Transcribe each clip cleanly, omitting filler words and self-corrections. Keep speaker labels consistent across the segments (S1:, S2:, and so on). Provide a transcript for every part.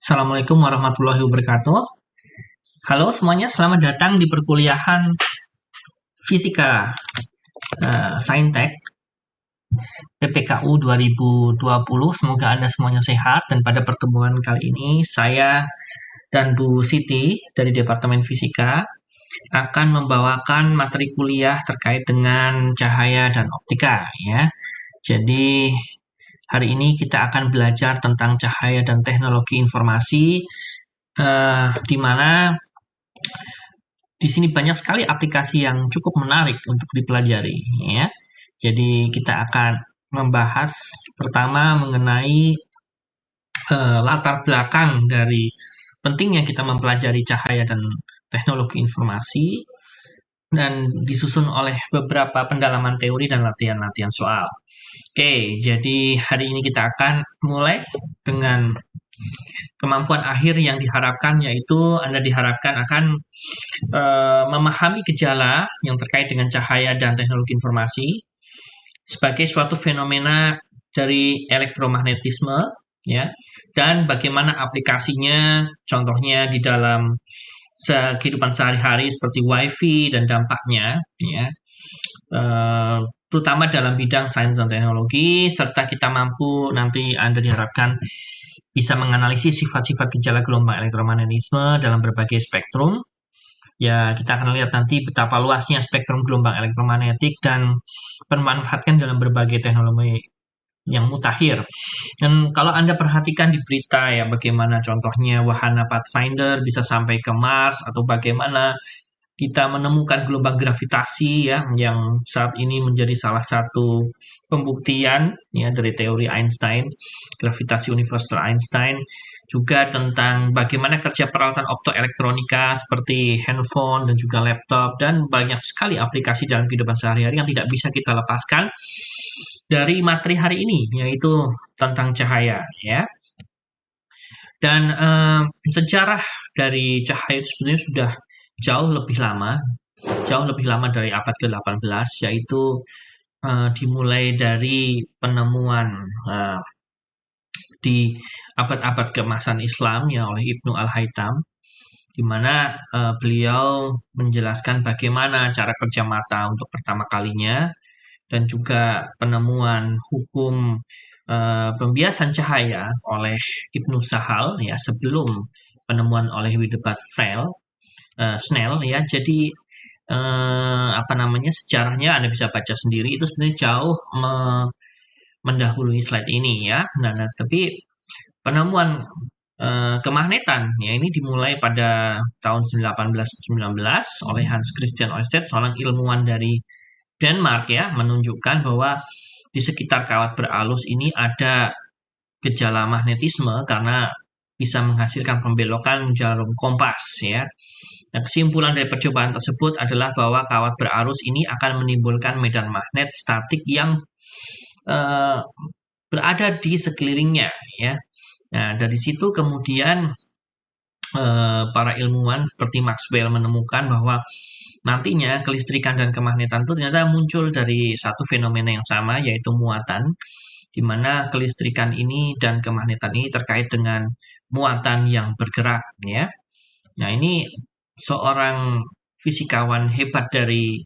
S1: Assalamualaikum warahmatullahi wabarakatuh. Halo semuanya, selamat datang di perkuliahan Fisika Saintek PPKU 2020. Semoga Anda semuanya sehat dan pada pertemuan kali ini saya dan Bu Siti dari Departemen Fisika akan membawakan materi kuliah terkait dengan cahaya dan optika ya. Jadi hari ini kita akan belajar tentang cahaya dan teknologi informasi di mana di sini banyak sekali aplikasi yang cukup menarik untuk dipelajari ya. Jadi kita akan membahas pertama mengenai latar belakang dari pentingnya kita mempelajari cahaya dan teknologi informasi dan disusun oleh beberapa pendalaman teori dan latihan-latihan soal. Oke, jadi hari ini kita akan mulai dengan kemampuan akhir yang diharapkan, yaitu Anda diharapkan akan memahami gejala yang terkait dengan cahaya dan teknologi informasi sebagai suatu fenomena dari elektromagnetisme ya, dan bagaimana aplikasinya, contohnya di dalam kehidupan sehari-hari seperti wifi dan dampaknya ya, terutama dalam bidang sains dan teknologi, serta kita mampu nanti Anda diharapkan bisa menganalisis sifat-sifat gejala gelombang elektromagnetisme dalam berbagai spektrum. Ya, kita akan lihat nanti betapa luasnya spektrum gelombang elektromagnetik dan bermanfaatkan dalam berbagai teknologi yang mutakhir. Dan kalau Anda perhatikan di berita ya, bagaimana contohnya wahana Pathfinder bisa sampai ke Mars, atau bagaimana kita menemukan gelombang gravitasi ya, yang saat ini menjadi salah satu pembuktian ya dari teori Einstein, gravitasi universal Einstein, juga tentang bagaimana kerja peralatan optoelektronika seperti handphone dan juga laptop, dan banyak sekali aplikasi dalam kehidupan sehari-hari yang tidak bisa kita lepaskan dari materi hari ini, yaitu tentang cahaya ya. Dan sejarah dari cahaya itu sebenarnya sudah jauh lebih lama dari abad ke-18, yaitu dimulai dari penemuan di abad-abad keemasan Islam ya oleh Ibnu Al-Haytham, di mana beliau menjelaskan bagaimana cara kerja mata untuk pertama kalinya, dan juga penemuan hukum pembiasan cahaya oleh Ibnu Sahal ya, sebelum penemuan oleh Willibald Snell ya. Jadi sejarahnya Anda bisa baca sendiri, itu sebenarnya jauh mendahului slide ini ya. Nah, tapi penemuan kemagnetan ya ini dimulai pada tahun 1819 oleh Hans Christian Ørsted, seorang ilmuwan dari Denmark ya, menunjukkan bahwa di sekitar kawat beralus ini ada gejala magnetisme karena bisa menghasilkan pembelokan jarum kompas ya. Nah, kesimpulan dari percobaan tersebut adalah bahwa kawat berarus ini akan menimbulkan medan magnet statik yang berada di sekelilingnya ya. Nah, dari situ kemudian para ilmuwan seperti Maxwell menemukan bahwa nantinya kelistrikan dan kemagnetan itu ternyata muncul dari satu fenomena yang sama, yaitu muatan, di mana kelistrikan ini dan kemagnetan ini terkait dengan muatan yang bergerak ya. Nah, ini seorang fisikawan hebat dari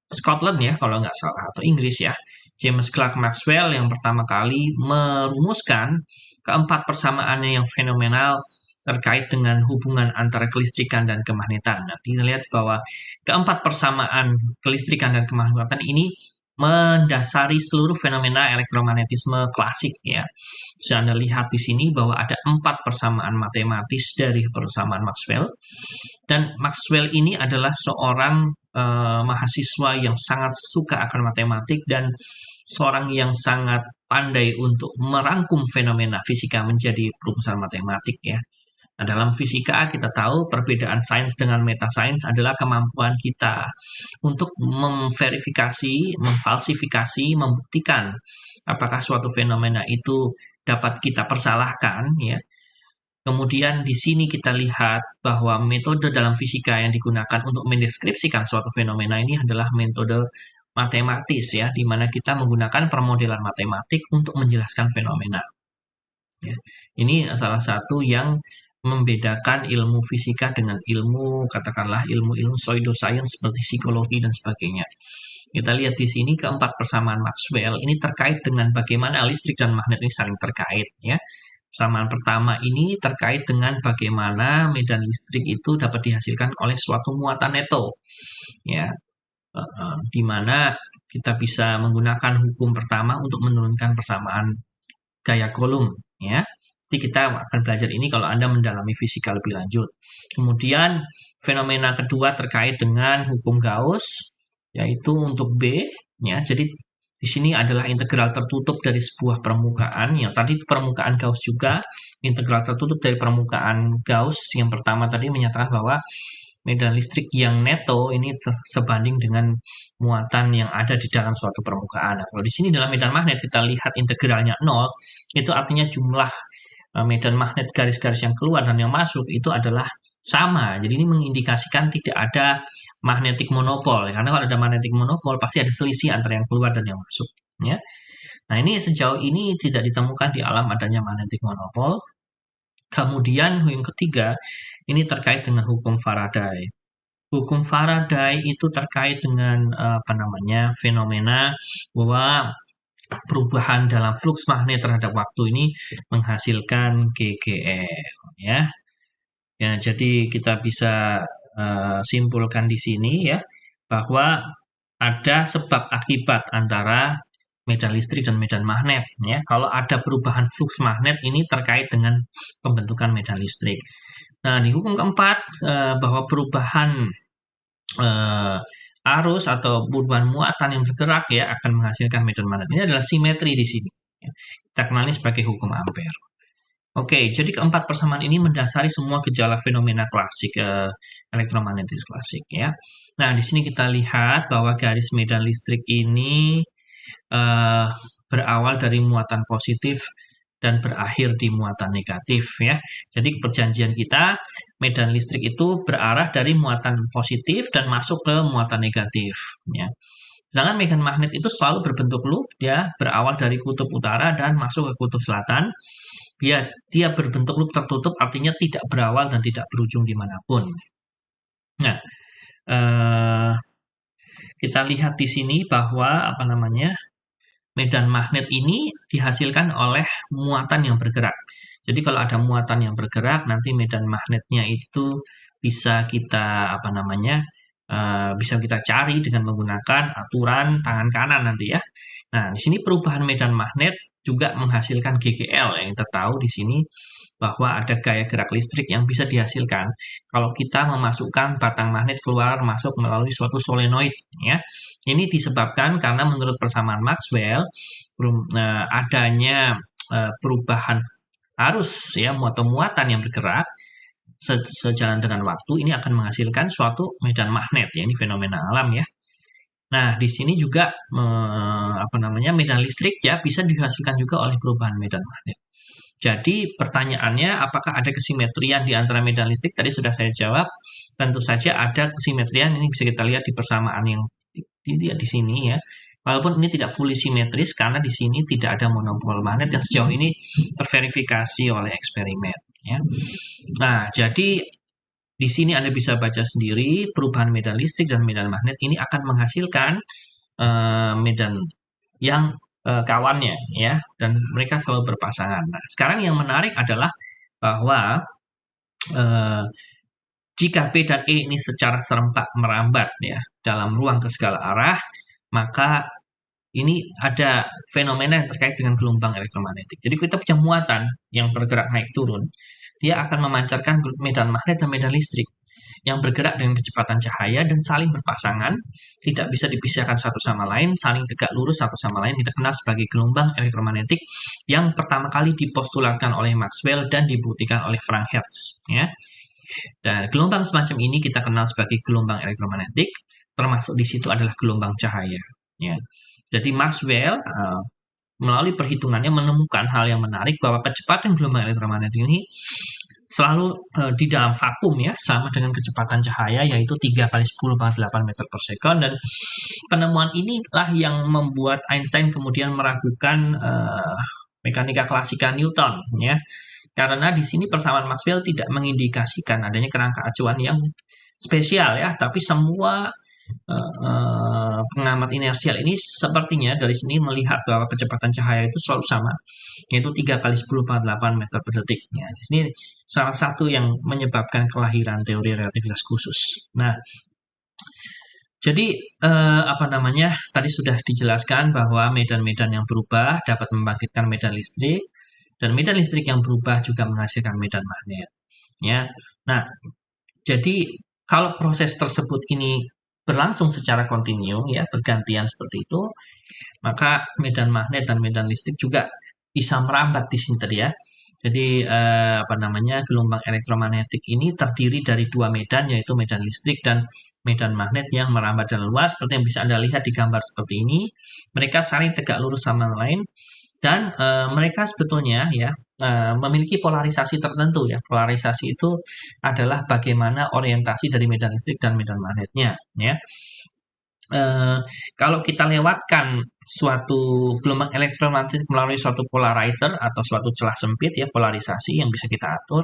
S1: Scotland ya kalau nggak salah, atau Inggris ya, James Clerk Maxwell, yang pertama kali merumuskan keempat persamaannya yang fenomenal terkait dengan hubungan antara kelistrikan dan kemagnetan. Nanti kita lihat bahwa keempat persamaan kelistrikan dan kemagnetan ini mendasari seluruh fenomena elektromagnetisme klasik ya. Bisa Anda lihat di sini bahwa ada 4 persamaan matematis dari persamaan Maxwell, dan Maxwell ini adalah seorang mahasiswa yang sangat suka akan matematik dan seorang yang sangat pandai untuk merangkum fenomena fisika menjadi perumusan matematik ya. Nah, dalam fisika kita tahu perbedaan sains dengan metasains adalah kemampuan kita untuk memverifikasi, memfalsifikasi, membuktikan apakah suatu fenomena itu dapat kita persalahkan ya. Kemudian di sini kita lihat bahwa metode dalam fisika yang digunakan untuk mendeskripsikan suatu fenomena ini adalah metode matematis ya, di mana kita menggunakan permodelan matematik untuk menjelaskan fenomena. Ya. Ini salah satu yang membedakan ilmu fisika dengan ilmu, katakanlah ilmu-ilmu pseudoscience seperti psikologi dan sebagainya. Kita lihat di sini keempat persamaan Maxwell ini terkait dengan bagaimana listrik dan magnet ini saling terkait, ya. Persamaan pertama ini terkait dengan bagaimana medan listrik itu dapat dihasilkan oleh suatu muatan neto, ya. Di mana kita bisa menggunakan hukum pertama untuk menurunkan persamaan gaya Coulomb, ya. Nanti kita akan belajar ini kalau Anda mendalami fisika lebih lanjut. Kemudian fenomena kedua terkait dengan hukum Gauss, yaitu untuk B, ya. Jadi di sini adalah integral tertutup dari sebuah permukaan, yang tadi permukaan Gauss juga, integral tertutup dari permukaan Gauss yang pertama tadi menyatakan bahwa medan listrik yang neto ini sebanding dengan muatan yang ada di dalam suatu permukaan. Nah, kalau di sini dalam medan magnet kita lihat integralnya 0, itu artinya jumlah medan magnet garis-garis yang keluar dan yang masuk itu adalah sama. Jadi ini mengindikasikan tidak ada magnetic monopole. Karena kalau ada magnetic monopole pasti ada selisih antara yang keluar dan yang masuk. Ya. Nah ini sejauh ini tidak ditemukan di alam adanya magnetic monopole. Kemudian yang ketiga, ini terkait dengan hukum Faraday. Hukum Faraday itu terkait dengan fenomena bahwa perubahan dalam fluks magnet terhadap waktu ini menghasilkan GGL, ya. Ya, jadi kita bisa simpulkan di sini ya bahwa ada sebab akibat antara medan listrik dan medan magnet, ya. Kalau ada perubahan fluks magnet ini terkait dengan pembentukan medan listrik. Nah, di hukum keempat bahwa perubahan arus atau perubahan muatan yang bergerak ya akan menghasilkan medan magnet. Ini adalah simetri di sini. Ya. Kita kenali sebagai hukum Ampere. Oke, jadi keempat persamaan ini mendasari semua gejala fenomena klasik elektromagnetis klasik ya. Nah, di sini kita lihat bahwa garis medan listrik ini berawal dari muatan positif dan berakhir di muatan negatif ya. Jadi perjanjian kita medan listrik itu berarah dari muatan positif dan masuk ke muatan negatif ya. Sedangkan medan magnet itu selalu berbentuk loop, dia berawal dari kutub utara dan masuk ke kutub selatan. Dia berbentuk loop tertutup artinya tidak berawal dan tidak berujung dimanapun. Nah, kita lihat di sini bahwa medan magnet ini dihasilkan oleh muatan yang bergerak. Jadi kalau ada muatan yang bergerak, nanti medan magnetnya itu bisa kita bisa kita cari dengan menggunakan aturan tangan kanan nanti ya. Nah, di sini perubahan medan magnet juga menghasilkan GGL. Yang kita tahu di sini bahwa ada gaya gerak listrik yang bisa dihasilkan kalau kita memasukkan batang magnet keluar masuk melalui suatu solenoid ya. Ini disebabkan karena menurut persamaan Maxwell adanya perubahan arus ya atau muatan yang bergerak sejalan dengan waktu ini akan menghasilkan suatu medan magnet ya, ini fenomena alam ya. Nah, di sini juga medan listrik ya bisa dihasilkan juga oleh perubahan medan magnet. Jadi pertanyaannya apakah ada kesimetrian di antara medan listrik? Tadi sudah saya jawab, tentu saja ada kesimetrian. Ini bisa kita lihat di persamaan yang di sini ya. Walaupun ini tidak fully simetris karena di sini tidak ada monopol magnet yang sejauh ini terverifikasi oleh eksperimen ya. Nah, jadi di sini Anda bisa baca sendiri perubahan medan listrik dan medan magnet ini akan menghasilkan medan yang kawannya ya, dan mereka selalu berpasangan. Nah, sekarang yang menarik adalah bahwa jika B dan E ini secara serempak merambat ya dalam ruang ke segala arah, maka ini ada fenomena yang terkait dengan gelombang elektromagnetik. Jadi kita punya muatan yang bergerak naik turun, dia akan memancarkan medan magnet dan medan listrik yang bergerak dengan kecepatan cahaya dan saling berpasangan, tidak bisa dipisahkan satu sama lain, saling tegak lurus satu sama lain. Kita kenal sebagai gelombang elektromagnetik yang pertama kali dipostulatkan oleh Maxwell dan dibuktikan oleh Frank Hertz. Ya. Dan gelombang semacam ini kita kenal sebagai gelombang elektromagnetik, termasuk di situ adalah gelombang cahaya. Ya. Jadi Maxwell melalui perhitungannya menemukan hal yang menarik bahwa kecepatan gelombang elektromagnetik ini selalu di dalam vakum ya, sama dengan kecepatan cahaya yaitu 3 kali 10⁸ meter per second, dan penemuan inilah yang membuat Einstein kemudian meragukan mekanika klasika Newton ya. Karena di sini persamaan Maxwell tidak mengindikasikan adanya kerangka acuan yang spesial ya, tapi semua pengamat inersial ini sepertinya dari sini melihat bahwa kecepatan cahaya itu selalu sama, yaitu 3 kali 10⁻8 meter per detik. Ya, di sini salah satu yang menyebabkan kelahiran teori relativitas khusus. Nah, jadi apa namanya? Tadi sudah dijelaskan bahwa medan-medan yang berubah dapat membangkitkan medan listrik, dan medan listrik yang berubah juga menghasilkan medan magnet. Ya, nah jadi kalau proses tersebut ini berlangsung secara kontinu ya bergantian seperti itu, maka medan magnet dan medan listrik juga bisa merambat di sini tadi ya. Jadi apa namanya gelombang elektromagnetik ini terdiri dari dua medan yaitu medan listrik dan medan magnet yang merambat dan luas seperti yang bisa Anda lihat di gambar seperti ini. Mereka saling tegak lurus sama lain dan mereka sebetulnya ya memiliki polarisasi tertentu ya. Polarisasi itu adalah bagaimana orientasi dari medan listrik dan medan magnetnya ya. Kalau kita lewatkan suatu gelombang elektromagnetik melalui suatu polarizer atau suatu celah sempit ya polarisasi yang bisa kita atur,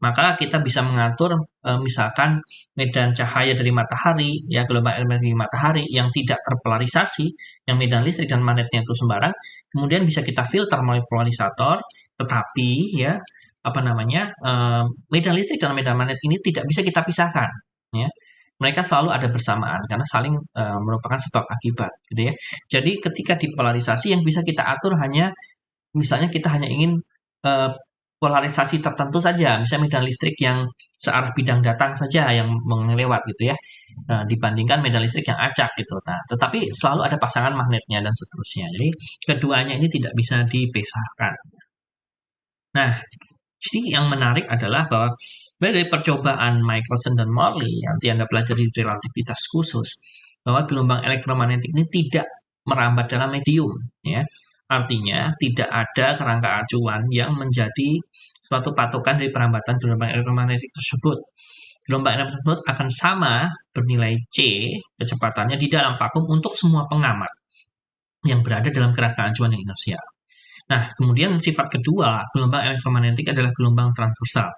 S1: maka kita bisa mengatur misalkan medan cahaya dari matahari ya gelombang elektromagnetik dari matahari yang tidak terpolarisasi, yang medan listrik dan magnetnya itu sembarang, kemudian bisa kita filter melalui polarisator, tetapi ya apa namanya medan listrik dan medan magnet ini tidak bisa kita pisahkan ya. Mereka selalu ada bersamaan karena saling merupakan sebab akibat gitu ya. Jadi ketika dipolarisasi yang bisa kita atur hanya misalnya kita hanya ingin polarisasi tertentu saja, misalnya medan listrik yang searah bidang datang saja yang melewat gitu ya. Dibandingkan medan listrik yang acak gitu. Nah, tetapi selalu ada pasangan magnetnya dan seterusnya. Jadi keduanya ini tidak bisa dipisahkan. Nah, jadi yang menarik adalah bahwa dari percobaan Michelson dan Morley yang nanti Anda pelajari di relativitas khusus, bahwa gelombang elektromagnetik ini tidak merambat dalam medium. Ya. Artinya tidak ada kerangka acuan yang menjadi suatu patokan dari perambatan gelombang elektromagnetik tersebut. Gelombang elektromagnetik tersebut akan sama bernilai C kecepatannya di dalam vakum untuk semua pengamat yang berada dalam kerangka acuan yang inersial. Nah, kemudian sifat kedua, gelombang elektromagnetik adalah gelombang transversal.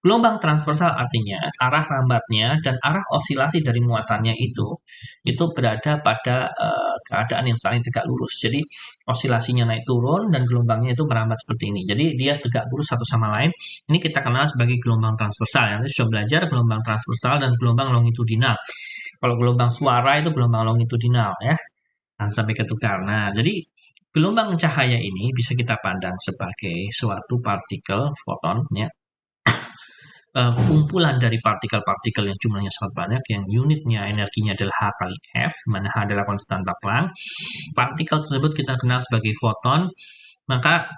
S1: Gelombang transversal artinya arah rambatnya dan arah osilasi dari muatannya itu berada pada keadaan yang saling tegak lurus. Jadi osilasinya naik turun dan gelombangnya itu merambat seperti ini. Jadi dia tegak lurus satu sama lain. Ini kita kenal sebagai gelombang transversal. Nanti sudah belajar gelombang transversal dan gelombang longitudinal. Kalau gelombang suara itu gelombang longitudinal ya. Dan sampai ketukar. Nah, jadi gelombang cahaya ini bisa kita pandang sebagai suatu partikel foton ya. Kumpulan dari partikel-partikel yang jumlahnya sangat banyak, yang unitnya energinya adalah H kali F, mana H adalah konstanta Planck. Partikel tersebut kita kenal sebagai foton, maka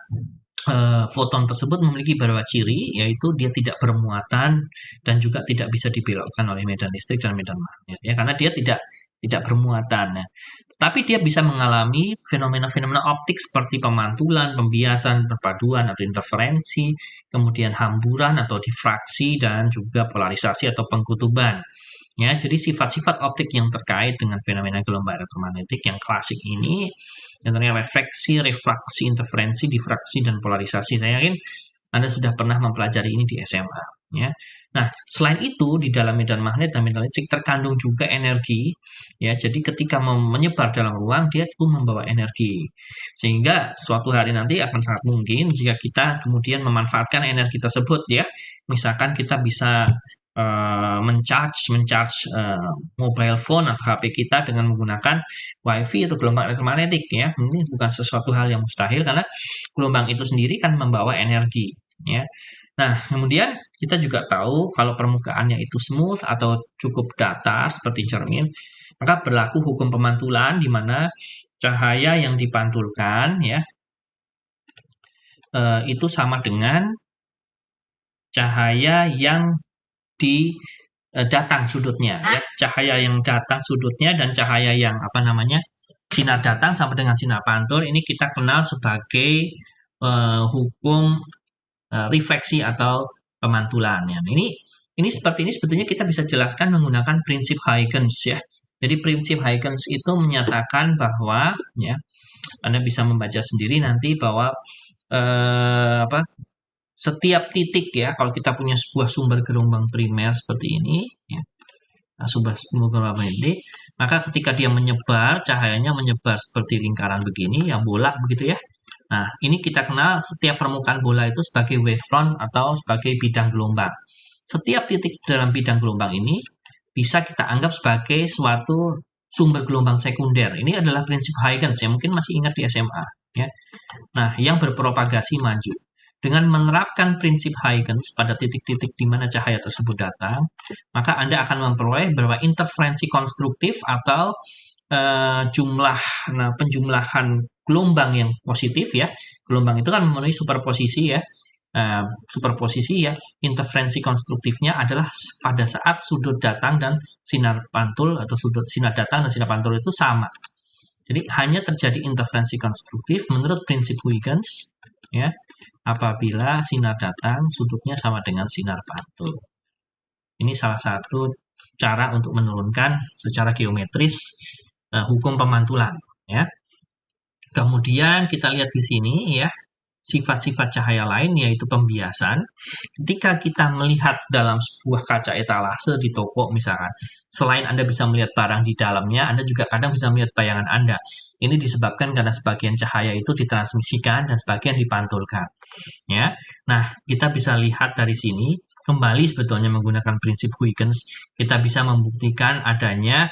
S1: foton tersebut memiliki beberapa ciri, yaitu dia tidak bermuatan dan juga tidak bisa dibelokkan oleh medan listrik dan medan magnet, ya, karena dia tidak bermuatan. Ya. Tapi dia bisa mengalami fenomena-fenomena optik seperti pemantulan, pembiasan, perpaduan atau interferensi, kemudian hamburan atau difraksi, dan juga polarisasi atau pengkutuban. Ya, jadi sifat-sifat optik yang terkait dengan fenomena gelombang elektromagnetik yang klasik ini, contohnya refleksi, refraksi, interferensi, difraksi, dan polarisasi. Saya yakin Anda sudah pernah mempelajari ini di SMA. Ya. Nah, selain itu di dalam medan magnet dan medan listrik terkandung juga energi. Ya, jadi ketika menyebar dalam ruang dia itu membawa energi. Sehingga suatu hari nanti akan sangat mungkin jika kita kemudian memanfaatkan energi tersebut ya. Misalkan kita bisa mencharge mobile phone atau HP kita dengan menggunakan WiFi atau gelombang elektromagnetik ya. Ini bukan sesuatu hal yang mustahil karena gelombang itu sendiri kan membawa energi ya. Nah, kemudian kita juga tahu kalau permukaannya itu smooth atau cukup datar seperti cermin, maka berlaku hukum pemantulan di mana cahaya yang dipantulkan ya itu sama dengan cahaya yang datang sudutnya ya. Cahaya yang datang sudutnya dan cahaya yang sinar datang sama dengan sinar pantul ini kita kenal sebagai hukum refleksi atau pemantulan ya. Ini seperti ini sebetulnya kita bisa jelaskan menggunakan prinsip Huygens ya. Jadi prinsip Huygens itu menyatakan bahwa ya Anda bisa membaca sendiri nanti bahwa apa, setiap titik ya, kalau kita punya sebuah sumber gelombang primer seperti ini, ya, nah, sumber gelombang ini, maka ketika dia menyebar, cahayanya menyebar seperti lingkaran begini, yang bola begitu ya. Nah, ini kita kenal setiap permukaan bola itu sebagai wavefront atau sebagai bidang gelombang. Setiap titik dalam bidang gelombang ini bisa kita anggap sebagai suatu sumber gelombang sekunder. Ini adalah prinsip Huygens yang mungkin masih ingat di SMA. Ya. Nah, yang berpropagasi maju. Dengan menerapkan prinsip Huygens pada titik-titik di mana cahaya tersebut datang, maka Anda akan memperoleh bahwa interferensi konstruktif atau jumlah penjumlahan gelombang yang positif ya. Gelombang itu kan memenuhi superposisi ya. Superposisi ya, interferensi konstruktifnya adalah pada saat sudut datang dan sinar pantul atau sudut sinar datang dan sinar pantul itu sama. Jadi hanya terjadi interferensi konstruktif menurut prinsip Huygens ya apabila sinar datang sudutnya sama dengan sinar pantul. Ini salah satu cara untuk menurunkan secara geometris hukum pemantulan ya. Kemudian kita lihat di sini ya sifat-sifat cahaya lain yaitu pembiasan. Ketika kita melihat dalam sebuah kaca etalase di toko misalkan, selain Anda bisa melihat barang di dalamnya, Anda juga kadang bisa melihat bayangan Anda. Ini disebabkan karena sebagian cahaya itu ditransmisikan dan sebagian dipantulkan. Ya. Nah, kita bisa lihat dari sini kembali sebetulnya menggunakan prinsip Huygens, kita bisa membuktikan adanya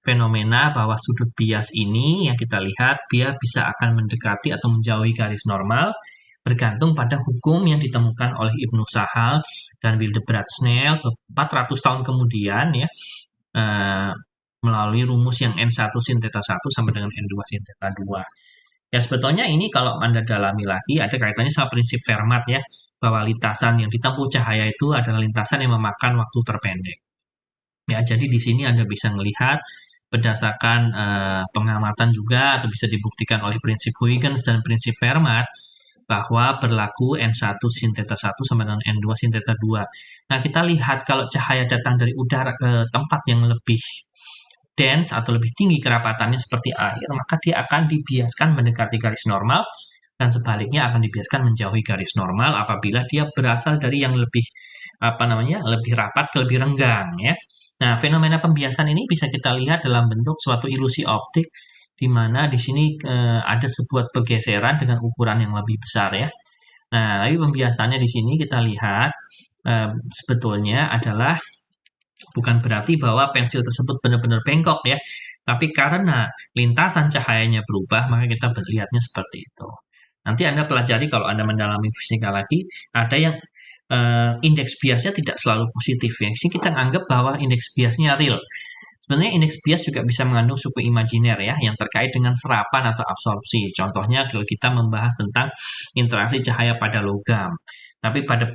S1: fenomena bahwa sudut bias ini yang kita lihat dia bisa akan mendekati atau menjauhi garis normal bergantung pada hukum yang ditemukan oleh Ibnu Sahal dan Wildebrandt Snell 400 tahun kemudian ya melalui rumus yang N1 sin theta 1 sama dengan N2 sin theta 2. Ya sebetulnya ini kalau Anda dalami lagi ada kaitannya sama prinsip Fermat ya bahwa lintasan yang ditempuh cahaya itu adalah lintasan yang memakan waktu terpendek. Ya, jadi di sini Anda bisa melihat berdasarkan pengamatan juga atau bisa dibuktikan oleh prinsip Huygens dan prinsip Fermat bahwa berlaku N1 sin theta 1 sama dengan N2 sin theta 2. Nah, kita lihat kalau cahaya datang dari udara ke tempat yang lebih dense atau lebih tinggi kerapatannya seperti air, maka dia akan dibiaskan mendekati garis normal dan sebaliknya akan dibiaskan menjauhi garis normal apabila dia berasal dari yang lebih lebih rapat ke lebih renggang ya. Nah, fenomena pembiasan ini bisa kita lihat dalam bentuk suatu ilusi optik di mana di sini ada sebuah pergeseran dengan ukuran yang lebih besar ya. Nah, tapi pembiasannya di sini kita lihat sebetulnya adalah bukan berarti bahwa pensil tersebut benar-benar bengkok ya, tapi karena lintasan cahayanya berubah, maka kita melihatnya seperti itu. Nanti Anda pelajari kalau Anda mendalami fisika lagi, ada yang indeks biasnya tidak selalu positif ya. Di sini kita anggap bahwa indeks biasnya real. Sebenarnya indeks bias juga bisa mengandung suku imajiner ya, yang terkait dengan serapan atau absorpsi. Contohnya kalau kita membahas tentang interaksi cahaya pada logam. Tapi pada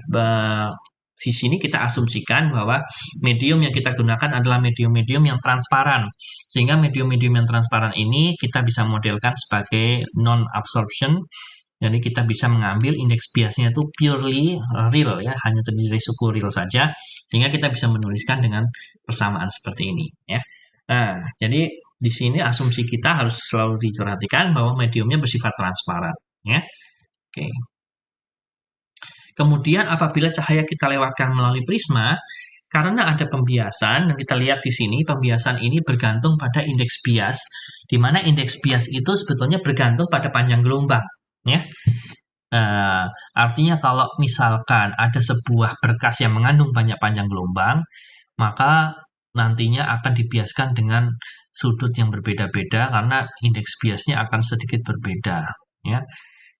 S1: di sini kita asumsikan bahwa medium yang kita gunakan adalah medium-medium yang transparan. Sehingga medium-medium yang transparan ini kita bisa modelkan sebagai non-absorption. Jadi kita bisa mengambil indeks biasnya itu purely real ya, hanya terdiri dari suku real saja. Sehingga kita bisa menuliskan dengan persamaan seperti ini ya. Nah, jadi di sini asumsi kita harus selalu diperhatikan bahwa mediumnya bersifat transparan ya. Oke. Kemudian apabila cahaya kita lewatkan melalui prisma, karena ada pembiasan, dan kita lihat di sini pembiasan ini bergantung pada indeks bias, di mana indeks bias itu sebetulnya bergantung pada panjang gelombang. Ya. Artinya kalau misalkan ada sebuah berkas yang mengandung banyak panjang gelombang, maka nantinya akan dibiaskan dengan sudut yang berbeda-beda karena indeks biasnya akan sedikit berbeda. Ya.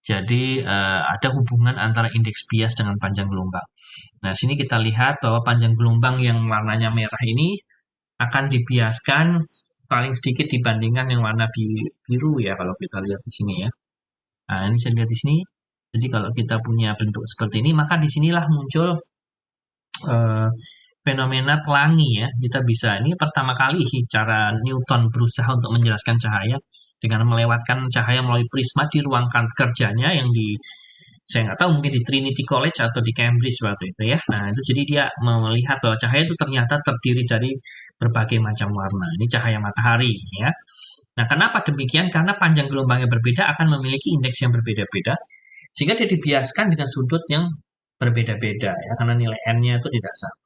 S1: Jadi ada hubungan antara indeks bias dengan panjang gelombang. Nah, sini kita lihat bahwa panjang gelombang yang warnanya merah ini akan dibiaskan paling sedikit dibandingkan yang warna biru ya kalau kita lihat di sini ya. Nah, ini saya lihat di sini. Jadi kalau kita punya bentuk seperti ini, maka disinilah muncul fenomena pelangi ya. Kita bisa, ini pertama kali cara Newton berusaha untuk menjelaskan cahaya dengan melewatkan cahaya melalui prisma di ruang kerjanya yang di saya nggak tahu mungkin di Trinity College atau di Cambridge waktu itu ya. Nah itu jadi dia melihat bahwa cahaya itu ternyata terdiri dari berbagai macam warna. Ini cahaya matahari ya. Nah kenapa demikian? Karena panjang gelombangnya berbeda akan memiliki indeks yang berbeda-beda. Sehingga dia dibiaskan dengan sudut yang berbeda-beda ya, karena nilai n-nya itu tidak sama.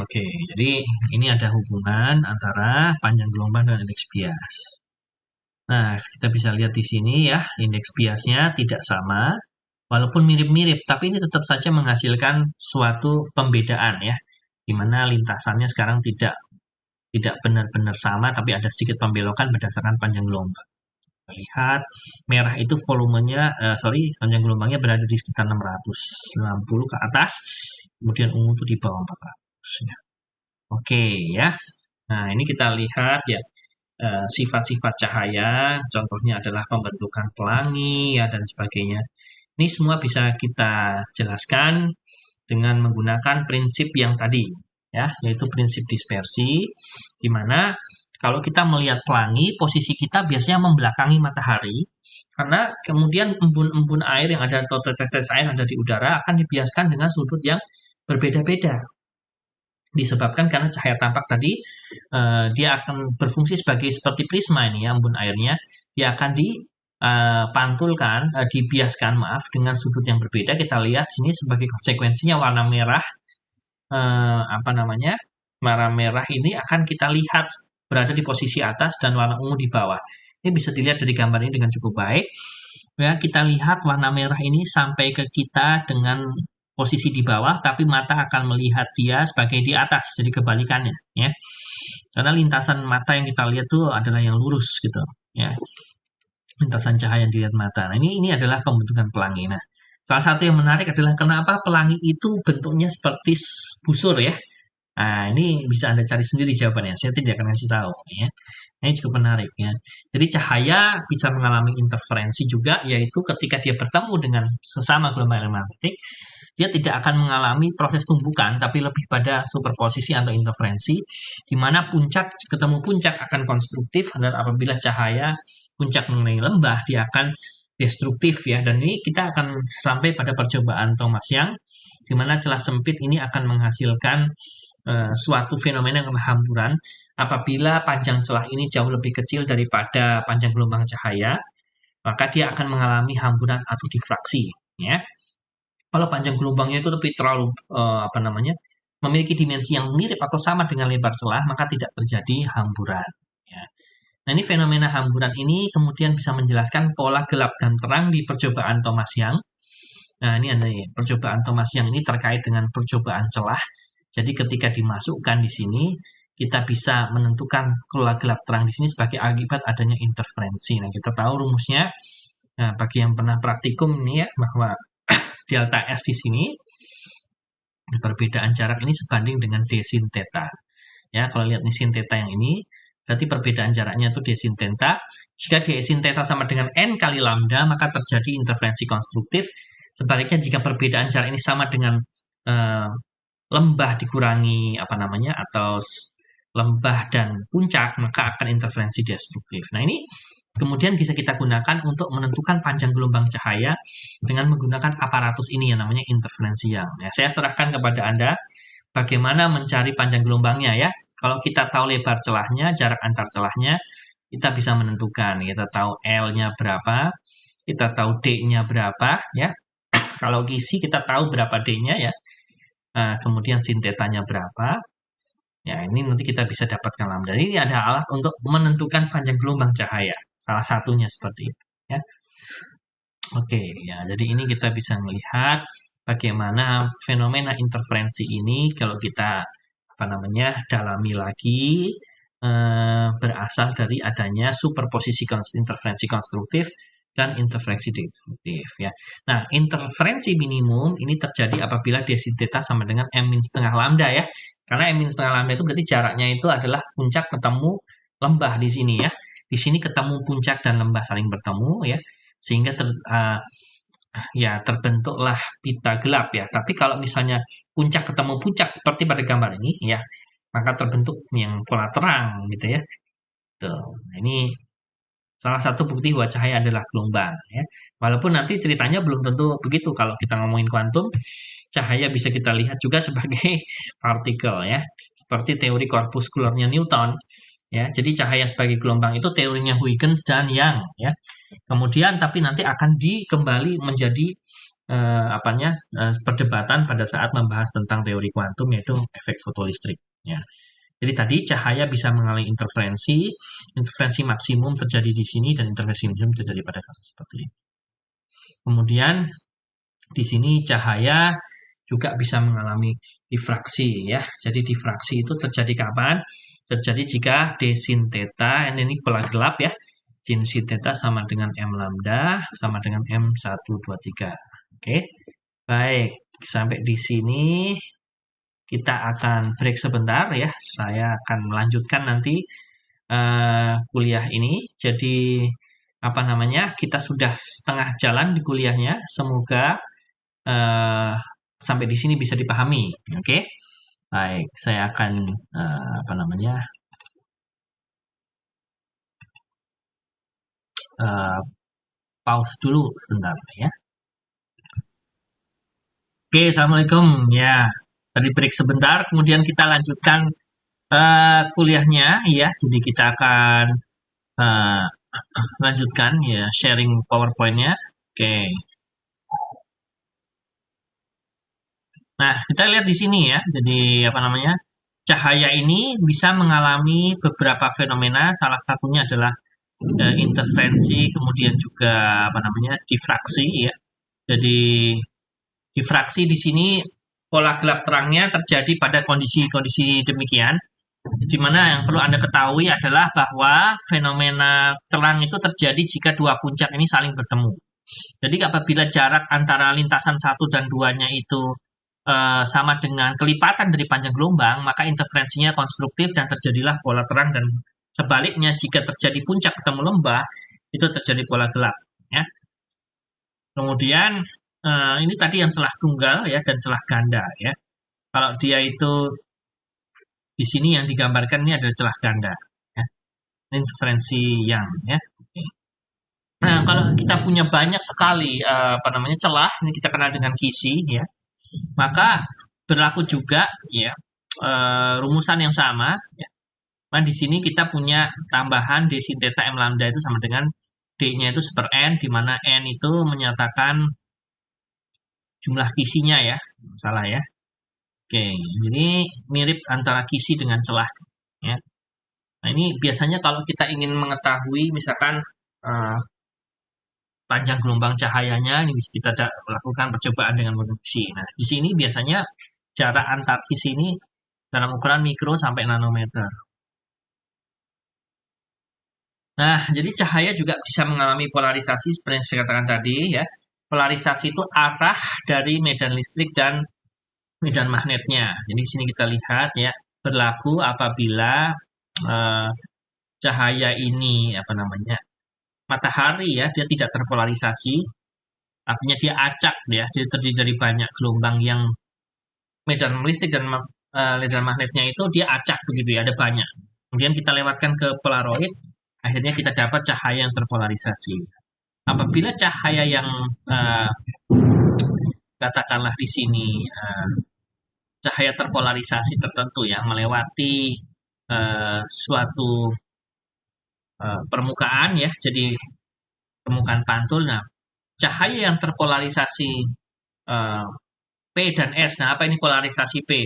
S1: Oke, jadi ini ada hubungan antara panjang gelombang dengan indeks bias. Nah, kita bisa lihat di sini ya, indeks biasnya tidak sama, walaupun mirip-mirip, tapi ini tetap saja menghasilkan suatu pembedaan ya, di mana lintasannya sekarang tidak benar-benar sama, tapi ada sedikit pembelokan berdasarkan panjang gelombang. Lihat, merah itu volumenya, panjang gelombangnya berada di sekitar 660 ke atas, kemudian ungu itu di bawah 400. Ya. Oke ya, nah ini kita lihat ya, sifat-sifat cahaya, contohnya adalah pembentukan pelangi ya dan sebagainya. Ini semua bisa kita jelaskan dengan menggunakan prinsip yang tadi ya, yaitu prinsip dispersi, di mana kalau kita melihat pelangi, posisi kita biasanya membelakangi matahari, karena kemudian embun-embun air yang ada atau tetes-tetes air yang ada di udara akan dibiaskan dengan sudut yang berbeda-beda. Disebabkan karena cahaya tampak tadi, dia akan berfungsi seperti prisma ini ya, embun airnya, dia akan dipantulkan, dibiaskan maaf, dengan sudut yang berbeda. Kita lihat sini sebagai konsekuensinya warna merah, warna merah ini akan kita lihat berada di posisi atas dan warna ungu di bawah. Ini bisa dilihat dari gambar ini dengan cukup baik. Ya, kita lihat warna merah ini sampai ke kita dengan posisi di bawah, tapi mata akan melihat dia sebagai di atas, jadi kebalikannya, ya. Karena lintasan mata yang kita lihat itu adalah yang lurus gitu, ya. Lintasan cahaya yang dilihat mata. Nah, ini adalah pembentukan pelangi. Nah, salah satu yang menarik adalah kenapa pelangi itu bentuknya seperti busur ya. Nah, ini bisa Anda cari sendiri jawabannya. Saya tidak akan kasih tahu ya. Ini cukup menarik ya. Jadi cahaya bisa mengalami interferensi juga, yaitu ketika dia bertemu dengan sesama gelombang elektromagnetik, dia tidak akan mengalami proses tumbukan, tapi lebih pada superposisi atau interferensi, di mana puncak ketemu puncak akan konstruktif, dan apabila cahaya puncak mengenai lembah, dia akan destruktif ya. Dan ini kita akan sampai pada percobaan Thomas Young, di mana celah sempit ini akan menghasilkan suatu fenomena hamburan apabila panjang celah ini jauh lebih kecil daripada panjang gelombang cahaya, maka dia akan mengalami hamburan atau difraksi ya. Kalau panjang gelombangnya itu lebih terlalu memiliki dimensi yang mirip atau sama dengan lebar celah, maka tidak terjadi hamburan ya. Nah, ini fenomena hamburan ini kemudian bisa menjelaskan pola gelap dan terang di percobaan Thomas Young. Nah, ini ada percobaan Thomas Young ini terkait dengan percobaan celah. Jadi ketika dimasukkan di sini, kita bisa menentukan pola gelap terang di sini sebagai akibat adanya interferensi. Nah, kita tahu rumusnya. Nah, bagi yang pernah praktikum ini ya, bahwa delta S di sini, perbedaan jarak ini sebanding dengan d sin theta. Ya, kalau lihat nih sin theta yang ini, berarti perbedaan jaraknya itu d sin theta. Jika d sin theta sama dengan n kali lambda, maka terjadi interferensi konstruktif. Sebaliknya, jika perbedaan jarak ini sama dengan lembah dikurangi atau lembah dan puncak, maka akan interferensi destruktif. Nah, ini kemudian bisa kita gunakan untuk menentukan panjang gelombang cahaya dengan menggunakan aparatus ini yang namanya interferensi Young. Ya, saya serahkan kepada Anda bagaimana mencari panjang gelombangnya ya. Kalau kita tahu lebar celahnya, jarak antar celahnya, kita bisa menentukan. Kita tahu L-nya berapa, kita tahu D-nya berapa ya. Kalau kisi kita tahu berapa D-nya ya. Nah, kemudian sin tetanya berapa. Ya, ini nanti kita bisa dapatkan lambda. Ini ada alat untuk menentukan panjang gelombang cahaya. Salah satunya seperti itu. Ya. Oke, ya. Jadi ini kita bisa melihat bagaimana fenomena interferensi ini kalau kita dalami lagi berasal dari adanya superposisi interferensi konstruktif dan interferensi destruktif ya. Nah, interferensi minimum ini terjadi apabila d sin theta sama dengan m min setengah lambda ya. Karena m min setengah lambda itu berarti jaraknya itu adalah puncak ketemu lembah di sini ya. Di sini ketemu puncak dan lembah saling bertemu ya. Sehingga terbentuklah pita gelap ya. Tapi kalau misalnya puncak ketemu puncak seperti pada gambar ini ya, maka terbentuk yang pola terang gitu ya. Tuh, ini salah satu bukti bahwa cahaya adalah gelombang ya. Walaupun nanti ceritanya belum tentu begitu. Kalau kita ngomongin kuantum, cahaya bisa kita lihat juga sebagai partikel ya. Seperti teori korpuskulernya Newton. Ya, jadi cahaya sebagai gelombang itu teorinya Huygens dan Young ya. Kemudian tapi nanti akan dikembali menjadi perdebatan pada saat membahas tentang teori kuantum yaitu efek fotolistrik ya. Jadi tadi cahaya bisa mengalami interferensi, interferensi maksimum terjadi di sini dan interferensi minimum terjadi pada kasus seperti ini. Kemudian di sini cahaya juga bisa mengalami difraksi ya. Jadi difraksi itu terjadi kapan? Terjadi jika d sin theta, ini pola gelap ya. Sin theta sama dengan m lambda sama dengan m123. Oke. Baik, sampai di sini kita akan break sebentar ya. Saya akan melanjutkan nanti kuliah ini. Jadi kita sudah setengah jalan di kuliahnya. Semoga sampai di sini bisa dipahami. Oke. Baik, saya akan pause dulu sebentar ya. Oke, assalamualaikum ya. Tadi break sebentar, kemudian kita lanjutkan kuliahnya ya. Jadi kita akan lanjutkan ya sharing PowerPoint-nya. Oke. Nah, kita lihat di sini ya. Jadi cahaya ini bisa mengalami beberapa fenomena. Salah satunya adalah interferensi, kemudian juga difraksi ya. Jadi difraksi di sini pola gelap terangnya terjadi pada kondisi-kondisi demikian. Di mana yang perlu Anda ketahui adalah bahwa fenomena terang itu terjadi jika dua puncak ini saling bertemu. Jadi apabila jarak antara lintasan 1 dan 2-nya itu sama dengan kelipatan dari panjang gelombang, maka interferensinya konstruktif dan terjadilah pola terang, dan sebaliknya jika terjadi puncak ketemu lembah, itu terjadi pola gelap. Ya. Kemudian ini tadi yang celah tunggal ya dan celah ganda ya. Kalau dia itu di sini yang digambarkan ini adalah celah ganda, ya. Interferensi yang ya. Nah, kalau kita punya banyak sekali celah, ini kita kenal dengan kisi ya. Maka berlaku juga ya rumusan yang sama ya. Nah, di sini kita punya tambahan d sin theta m lambda itu sama dengan d-nya itu seper n, di mana n itu menyatakan jumlah kisinya ya. Salah ya. Oke, jadi mirip antara kisi dengan celah ya. Nah, ini biasanya kalau kita ingin mengetahui misalkan panjang gelombang cahayanya, ini bisa kita lakukan percobaan dengan kisi. Nah, di sini biasanya jarak antar kisi ini dalam ukuran mikro sampai nanometer. Nah, jadi cahaya juga bisa mengalami polarisasi seperti yang saya katakan tadi ya. Polarisasi itu arah dari medan listrik dan medan magnetnya. Jadi di sini kita lihat ya, berlaku apabila cahaya ini matahari ya, dia tidak terpolarisasi. Artinya dia acak ya, dia terdiri dari banyak gelombang yang medan listrik dan medan magnetnya itu dia acak begitu ya, ada banyak. Kemudian kita lewatkan ke polaroid, akhirnya kita dapat cahaya yang terpolarisasi. Apabila cahaya yang katakanlah di sini cahaya terpolarisasi tertentu ya melewati suatu permukaan ya, jadi permukaan pantul. Nah, cahaya yang terpolarisasi P dan S. Nah, apa ini polarisasi P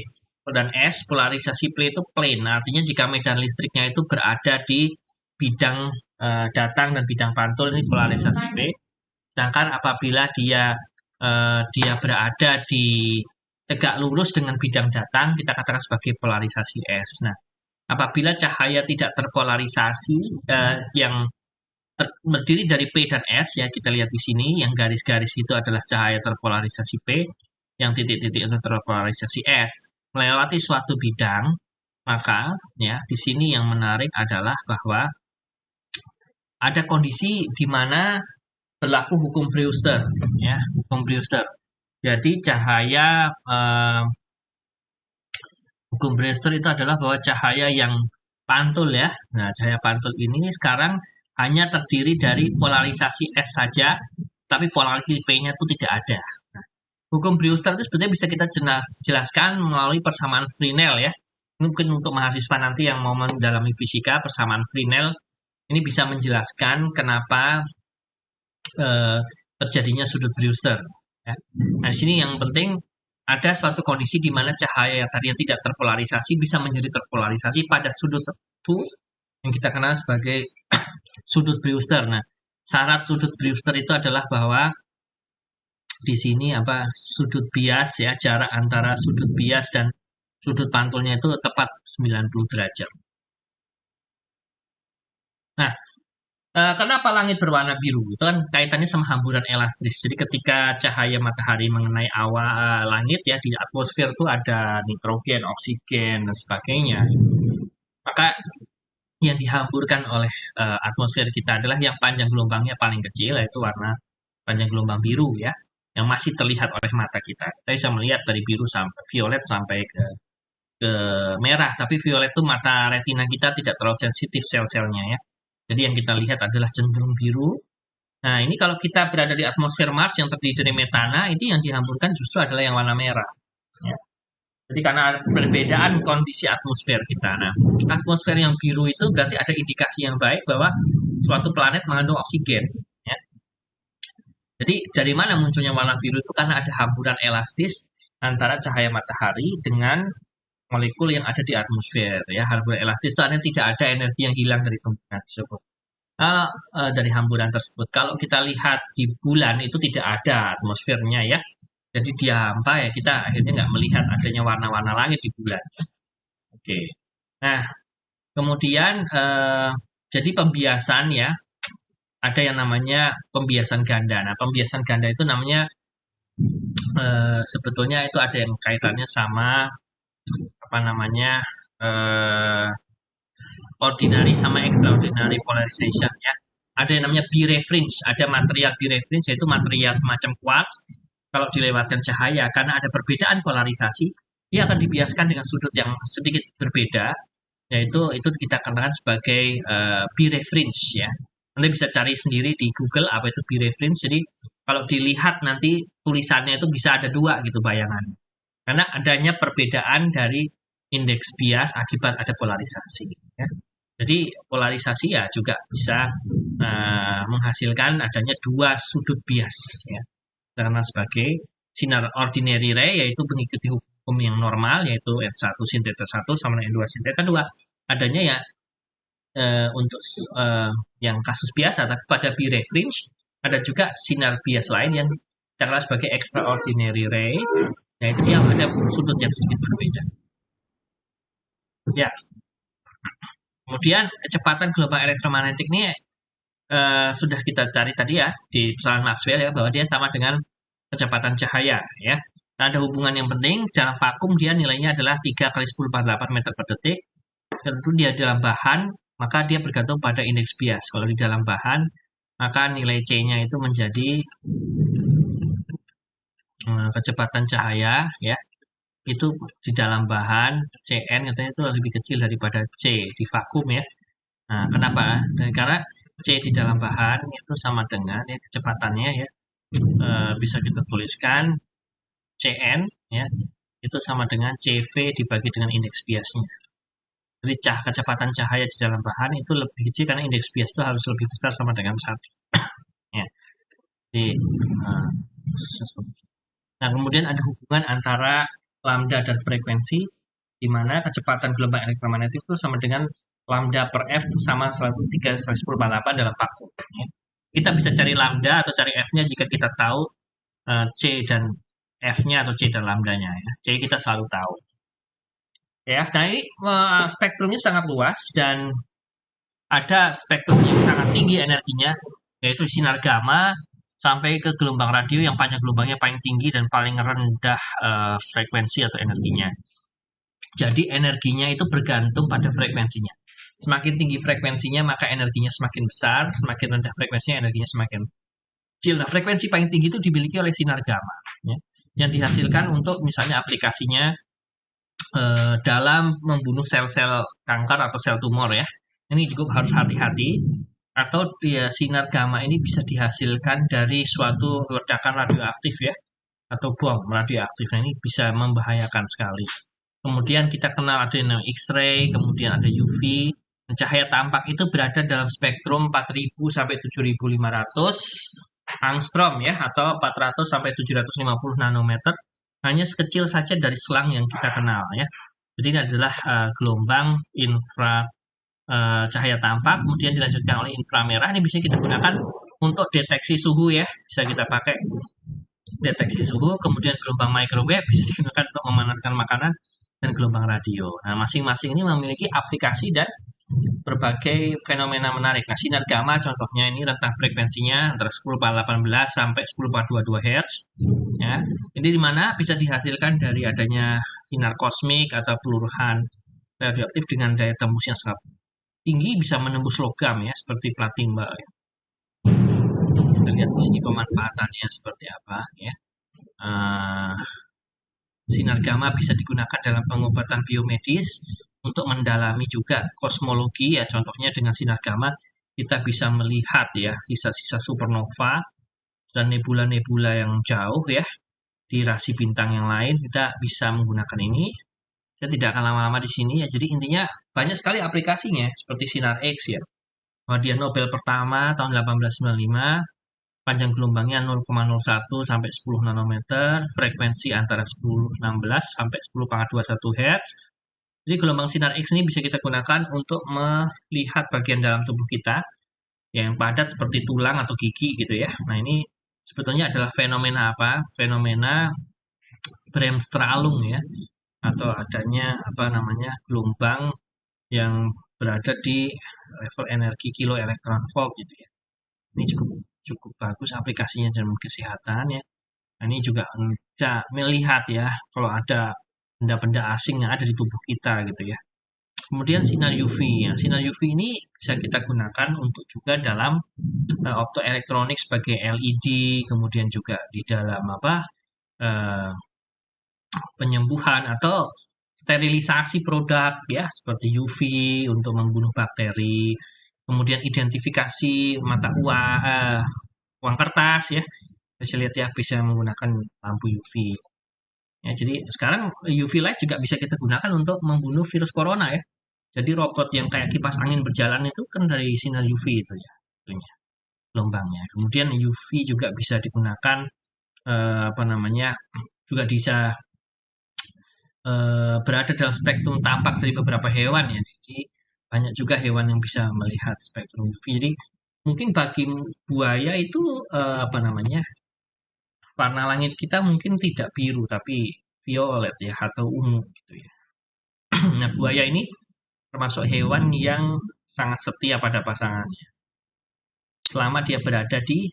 S1: dan S? Polarisasi P itu plane. Nah, artinya jika medan listriknya itu berada di bidang datang dan bidang pantul, ini polarisasi P. Sedangkan apabila dia berada di tegak lurus dengan bidang datang, kita katakan sebagai polarisasi S. Nah, apabila cahaya tidak terpolarisasi yang terdiri dari P dan S ya, kita lihat di sini yang garis-garis itu adalah cahaya terpolarisasi P, yang titik-titik itu terpolarisasi S melewati suatu bidang, maka ya di sini yang menarik adalah bahwa ada kondisi di mana berlaku hukum Brewster ya, hukum Brewster. Jadi cahaya hukum Brewster itu adalah bahwa cahaya yang pantul ya. Nah, cahaya pantul ini sekarang hanya terdiri dari polarisasi S saja, tapi polarisasi P-nya itu tidak ada. Nah, hukum Brewster itu sebetulnya bisa kita jelaskan melalui persamaan Fresnel ya. Mungkin untuk mahasiswa nanti yang mau mendalami fisika persamaan Fresnel, ini bisa menjelaskan kenapa eh, terjadinya sudut Brewster. Ya. Nah, di sini yang penting ada suatu kondisi di mana cahaya yang tadinya tidak terpolarisasi bisa menjadi terpolarisasi pada sudut tertentu yang kita kenal sebagai sudut Brewster. Nah, syarat sudut Brewster itu adalah bahwa di sini sudut bias ya, jarak antara sudut bias dan sudut pantulnya itu tepat 90 derajat. Nah, kenapa langit berwarna biru? Itu kan kaitannya sama hamburan elastris. Jadi ketika cahaya matahari mengenai langit ya, di atmosfer itu ada nitrogen, oksigen, dan sebagainya. Maka yang dihamburkan oleh atmosfer kita adalah yang panjang gelombangnya paling kecil, yaitu warna panjang gelombang biru ya, yang masih terlihat oleh mata kita. Kita bisa melihat dari biru sampai violet sampai ke merah, tapi violet itu mata retina kita tidak terlalu sensitif sel-selnya ya. Jadi yang kita lihat adalah cenderung biru. Nah, ini kalau kita berada di atmosfer Mars yang terdiri dari metana, itu yang dihamburkan justru adalah yang warna merah. Ya. Jadi karena perbedaan kondisi atmosfer kita. Nah, atmosfer yang biru itu berarti ada indikasi yang baik bahwa suatu planet mengandung oksigen. Ya. Jadi dari mana munculnya warna biru itu karena ada hamburan elastis antara cahaya matahari dengan molekul yang ada di atmosfer. Ya, hamburan elastis itu artinya tidak ada energi yang hilang dari tumbuhan tersebut. Kalau dari hamburan tersebut, kalau kita lihat di bulan itu tidak ada atmosfernya ya. Jadi dia hampa ya, kita akhirnya nggak melihat adanya warna-warna langit di bulan. Oke. Nah, kemudian jadi pembiasan ya, ada yang namanya pembiasan ganda. Nah, pembiasan ganda itu namanya sebetulnya itu ada yang kaitannya sama ordinary sama extraordinary polarization ya. Ada yang namanya birefringe, ada material birefringe yaitu material semacam quartz. Kalau dilewatkan cahaya karena ada perbedaan polarisasi, dia akan dibiaskan dengan sudut yang sedikit berbeda, yaitu itu kita katakan sebagai birefringe ya. Anda bisa cari sendiri di Google apa itu birefringe. Jadi kalau dilihat nanti tulisannya itu bisa ada dua gitu bayangan. Karena adanya perbedaan dari indeks bias akibat ada polarisasi. Ya. Jadi polarisasi ya juga bisa menghasilkan adanya dua sudut bias. Ya. Karena sebagai sinar ordinary ray yaitu mengikuti hukum yang normal yaitu N1 sin theta 1 sama dengan N2 sin theta 2. Adanya ya untuk yang kasus biasa, tapi pada birefringe ada juga sinar bias lain yang kita kenal sebagai extraordinary ray, yaitu dia ada sudut yang sedikit berbeda. Ya. Kemudian kecepatan gelombang elektromagnetik ini sudah kita cari tadi ya di persamaan Maxwell ya bahwa dia sama dengan kecepatan cahaya ya. Nah, ada hubungan yang penting dalam vakum dia nilainya adalah 3 kali 10⁴ meter per detik. Tentu dia dalam bahan maka dia bergantung pada indeks bias. Kalau di dalam bahan maka nilai C-nya itu menjadi kecepatan cahaya ya. Itu di dalam bahan Cn katanya itu lebih kecil daripada C di vakum ya. Nah, kenapa? Dan karena C di dalam bahan itu sama dengan ya kecepatannya ya bisa kita tuliskan Cn ya itu sama dengan CV dibagi dengan indeks biasnya. Jadi kecepatan cahaya di dalam bahan itu lebih kecil karena indeks bias itu harus lebih besar sama dengan 1. Ya. Jadi, nah, kemudian ada hubungan antara lambda dan frekuensi, di mana kecepatan gelombang elektromagnetik itu sama dengan lambda per F itu sama 3/10⁴ dalam vakum. Ya. Kita bisa cari lambda atau cari F-nya jika kita tahu C dan F-nya atau C dan lambdanya. Ya. C kita selalu tahu. Ya, nah ini spektrumnya sangat luas dan ada spektrum yang sangat tinggi energinya, yaitu sinar gamma sampai ke gelombang radio yang panjang gelombangnya paling tinggi dan paling rendah frekuensi atau energinya. Jadi energinya itu bergantung pada frekuensinya. Semakin tinggi frekuensinya maka energinya semakin besar, semakin rendah frekuensinya energinya semakin kecil. Nah, frekuensi paling tinggi itu dimiliki oleh sinar gamma, ya, yang dihasilkan untuk misalnya aplikasinya dalam membunuh sel-sel kanker atau sel tumor ya. Ini cukup harus hati-hati. Atau sinar gamma ini bisa dihasilkan dari suatu ledakan radioaktif ya, atau bom radioaktif. Nah, ini bisa membahayakan sekali. Kemudian kita kenal ada yang namanya X-ray, kemudian ada UV. Cahaya tampak itu berada dalam spektrum 4000 sampai 7500 angstrom ya, atau 400 sampai 750 nanometer, hanya sekecil saja dari selang yang kita kenal ya. Jadi ini adalah gelombang infra cahaya tampak, kemudian dilanjutkan oleh inframerah. Ini bisa kita gunakan untuk deteksi suhu ya, bisa kita pakai deteksi suhu, kemudian gelombang microwave bisa digunakan untuk memanaskan makanan, dan gelombang radio. Nah, masing-masing ini memiliki aplikasi dan berbagai fenomena menarik. Nah, sinar gamma contohnya ini rentang frekuensinya antara 10,18 sampai 10,22 Hz. Ya. Ini di mana bisa dihasilkan dari adanya sinar kosmik atau peluruhan radioaktif dengan daya tembus yang sangat tinggi, bisa menembus logam ya, seperti platinum. Ya. Kita lihat di sini pemanfaatannya seperti apa ya. Sinar gamma bisa digunakan dalam pengobatan biomedis untuk mendalami juga kosmologi ya. Contohnya dengan sinar gamma kita bisa melihat ya sisa-sisa supernova dan nebula-nebula yang jauh ya di rasi bintang yang lain. Kita bisa menggunakan ini. Saya tidak akan lama-lama di sini ya. Jadi intinya banyak sekali aplikasinya seperti sinar X ya. Hadiah Nobel pertama tahun 1895, panjang gelombangnya 0,01 sampai 10 nanometer, frekuensi antara 1016 sampai 10,21 Hz. Jadi gelombang sinar X ini bisa kita gunakan untuk melihat bagian dalam tubuh kita yang padat seperti tulang atau gigi gitu ya. Nah, ini sebetulnya adalah fenomena apa? Fenomena Bremsstrahlung ya, atau adanya apa namanya gelombang yang berada di level energi kilo elektron volt gitu ya. Ini cukup cukup bagus aplikasinya dalam kesehatan ya. Nah, ini juga bisa melihat ya kalau ada benda-benda asing yang ada di tubuh kita gitu ya. Kemudian sinar UV ya. Sinar UV ini bisa kita gunakan untuk juga dalam optoelektronik sebagai LED, kemudian juga di dalam apa uh, penyembuhan atau sterilisasi produk ya, seperti UV untuk membunuh bakteri, kemudian identifikasi mata uang kertas ya. Bisa lihat ya, bisa menggunakan lampu UV. Ya, jadi sekarang UV light juga bisa kita gunakan untuk membunuh virus corona ya. Jadi robot yang kayak kipas angin berjalan itu kan dari sinar UV itu ya, itunya, gelombangnya. Kemudian UV juga bisa digunakan apa namanya, juga bisa berada dalam spektrum tampak dari beberapa hewan ya. Jadi banyak juga hewan yang bisa melihat spektrum UV. Jadi mungkin bagi buaya itu apa namanya, warna langit kita mungkin tidak biru tapi violet ya, atau ungu gitu ya. Nah, buaya ini termasuk hewan yang sangat setia pada pasangannya selama dia berada di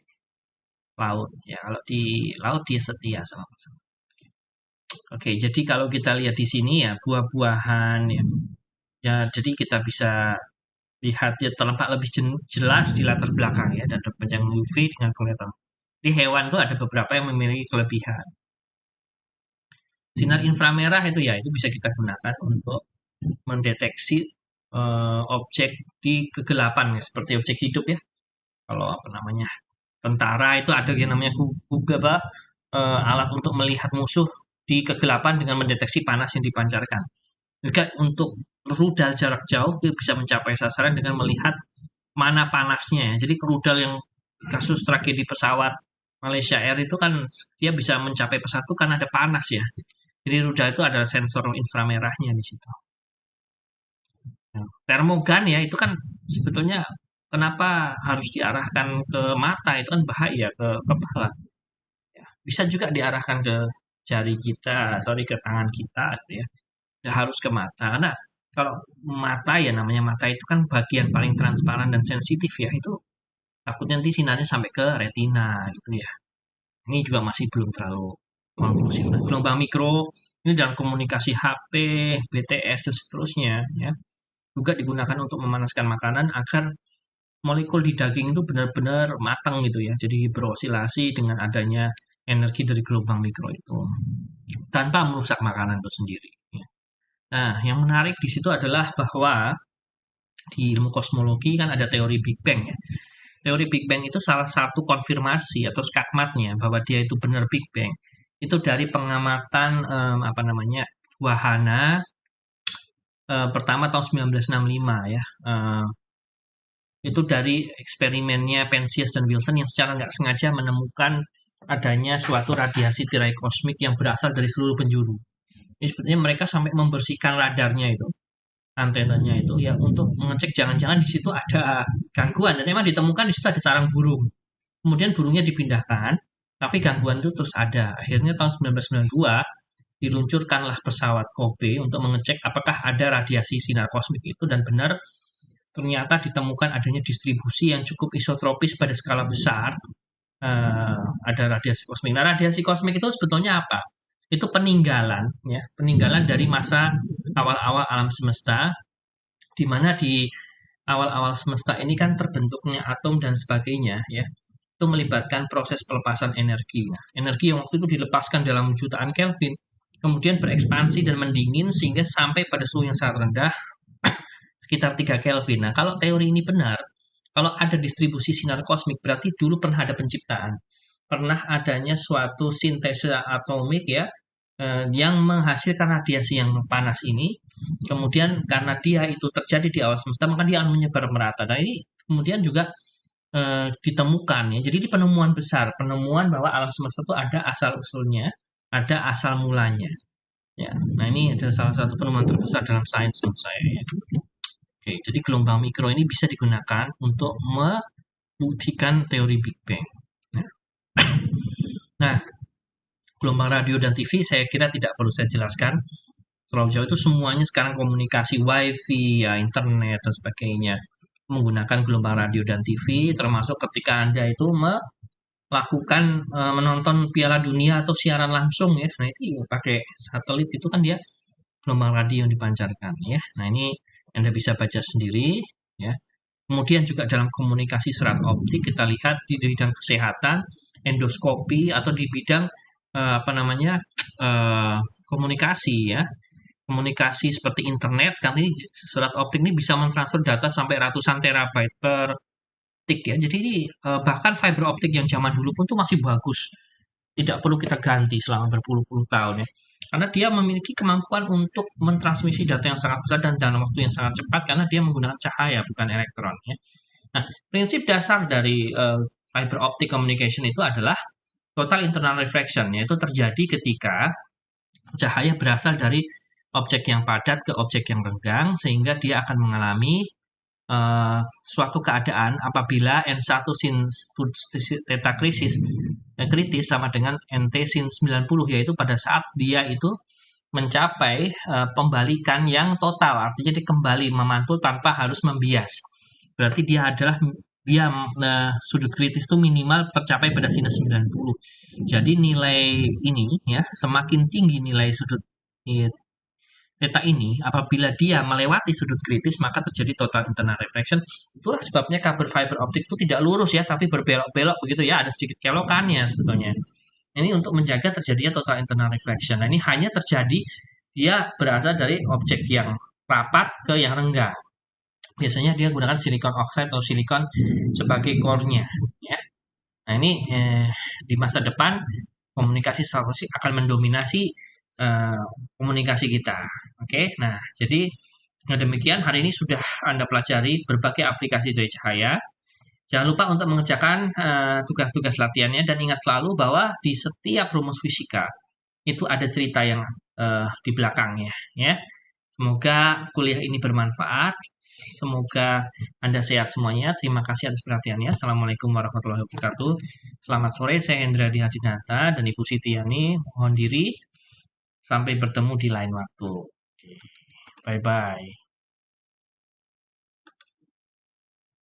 S1: laut ya. Kalau di laut dia setia sama pasangan. Oke, jadi kalau kita lihat di sini ya buah-buahan ya. Ya, jadi kita bisa lihat dia terletak lebih jelas di latar belakang ya, dan terpanjang UV dengan kelihatan. Di hewan itu ada beberapa yang memiliki kelebihan. Sinar inframerah itu ya, itu bisa kita gunakan untuk mendeteksi objek di kegelapan ya, seperti objek hidup ya. Kalau apa namanya tentara itu ada yang namanya Kugaba, alat untuk melihat musuh di kegelapan dengan mendeteksi panas yang dipancarkan. Juga untuk rudal jarak jauh dia bisa mencapai sasaran dengan melihat mana panasnya ya. Jadi rudal yang kasus tragedi pesawat Malaysia Air itu kan dia bisa mencapai pesawat itu kan ada panas ya. Jadi rudal itu adalah sensor inframerahnya di situ. Nah, termogan ya itu kan sebetulnya kenapa harus diarahkan ke mata, itu kan bahaya ke kepala. Ya, bisa juga diarahkan ke jari kita, sorry, ke tangan kita gitu ya. Nggak harus ke mata, karena kalau mata ya namanya mata itu kan bagian paling transparan dan sensitif ya, itu takutnya nanti sinarnya sampai ke retina gitu ya. Ini juga masih belum terlalu konklusif. Nah, gelombang mikro ini dalam komunikasi HP, BTS dan seterusnya ya, juga digunakan untuk memanaskan makanan agar molekul di daging itu benar-benar matang gitu ya. Jadi berosilasi dengan adanya energi dari gelombang mikro itu tanpa merusak makanan itu sendiri. Ya. Nah, yang menarik di situ adalah bahwa di ilmu kosmologi kan ada teori Big Bang ya. Teori Big Bang itu salah satu konfirmasi atau skakmatnya bahwa dia itu benar Big Bang. Itu dari pengamatan apa namanya wahana pertama tahun 1965 ya. Itu dari eksperimennya Penzias dan Wilson yang secara nggak sengaja menemukan adanya suatu radiasi tirai kosmik yang berasal dari seluruh penjuru. Ini sebetulnya mereka sampai membersihkan radarnya itu, antenanya itu ya untuk mengecek jangan-jangan di situ ada gangguan dan memang ditemukan di situ ada sarang burung. Kemudian burungnya dipindahkan, tapi gangguan itu terus ada. Akhirnya tahun 1992 diluncurkanlah pesawat Kobe untuk mengecek apakah ada radiasi sinar kosmik itu dan benar ternyata ditemukan adanya distribusi yang cukup isotropis pada skala besar. Ada radiasi kosmik. Nah, radiasi kosmik itu sebetulnya apa? Itu peninggalan, ya, peninggalan dari masa awal-awal alam semesta, di mana di awal-awal semesta ini kan terbentuknya atom dan sebagainya, ya. Itu melibatkan proses pelepasan energi. Nah, energi yang waktu itu dilepaskan dalam jutaan Kelvin, kemudian berekspansi dan mendingin sehingga sampai pada suhu yang sangat rendah, sekitar 3 Kelvin. Nah, kalau teori ini benar, kalau ada distribusi sinar kosmik, berarti dulu pernah ada penciptaan. Pernah adanya suatu sintesa atomik ya, yang menghasilkan radiasi yang panas ini. Kemudian karena dia itu terjadi di awal semesta, maka dia akan menyebar merata. Nah, ini kemudian juga ditemukan ya. Jadi di penemuan besar, penemuan bahwa alam semesta itu ada asal-usulnya, ada asal mulanya. Ya. Nah, ini adalah salah satu penemuan terbesar dalam sains menurut saya ya. Oke, jadi gelombang mikro ini bisa digunakan untuk membuktikan teori Big Bang. Nah, gelombang radio dan TV saya kira tidak perlu saya jelaskan terlalu jauh, itu semuanya sekarang komunikasi wifi, ya, internet dan sebagainya menggunakan gelombang radio dan TV, termasuk ketika Anda itu melakukan menonton Piala Dunia atau siaran langsung ya. Nah, itu pakai satelit itu kan dia gelombang radio yang dipancarkan ya. Nah, ini Anda bisa baca sendiri ya. Kemudian juga dalam komunikasi serat optik kita lihat di bidang kesehatan, endoskopi atau di bidang komunikasi ya. Komunikasi seperti internet, sekarang ini serat optik ini bisa mentransfer data sampai ratusan terabyte per detik ya. Jadi ini bahkan fiber optik yang zaman dulu pun tuh masih bagus. Tidak perlu kita ganti selama berpuluh-puluh tahun ya. Karena dia memiliki kemampuan untuk mentransmisi data yang sangat besar dan dalam waktu yang sangat cepat karena dia menggunakan cahaya bukan elektron ya. Nah, prinsip dasar dari fiber optic communication itu adalah total internal reflection, yaitu terjadi ketika cahaya berasal dari objek yang padat ke objek yang renggang sehingga dia akan mengalami suatu keadaan apabila N1 sin theta kritis sama dengan NT sin 90, yaitu pada saat dia itu mencapai pembalikan yang total, artinya dia kembali memantul tanpa harus membias. Berarti dia adalah sudut kritis itu minimal tercapai pada sinus 90. Jadi nilai ini ya, semakin tinggi nilai sudut theta ini, apabila dia melewati sudut kritis maka terjadi total internal reflection. Itulah sebabnya kabel fiber optik itu tidak lurus ya, tapi berbelok-belok begitu ya, ada sedikit kelokannya sebetulnya. Ini untuk menjaga terjadinya total internal reflection. Nah, ini hanya terjadi dia berasal dari objek yang rapat ke yang renggang. Biasanya dia gunakan silikon oxide atau silikon sebagai core-nya ya. Nah, ini di masa depan komunikasi statistik akan mendominasi komunikasi kita. Oke, nah jadi demikian hari ini sudah Anda pelajari berbagai aplikasi dari cahaya. Jangan lupa untuk mengerjakan tugas-tugas latihannya dan ingat selalu bahwa di setiap rumus fisika itu ada cerita yang di belakangnya ya. Semoga kuliah ini bermanfaat. Semoga Anda sehat semuanya. Terima kasih atas perhatiannya. Assalamualaikum warahmatullahi wabarakatuh. Selamat sore, saya Hendra Dihadinata dan Ibu Sitiani. Mohon diri. Sampai bertemu di lain waktu. Bye-bye.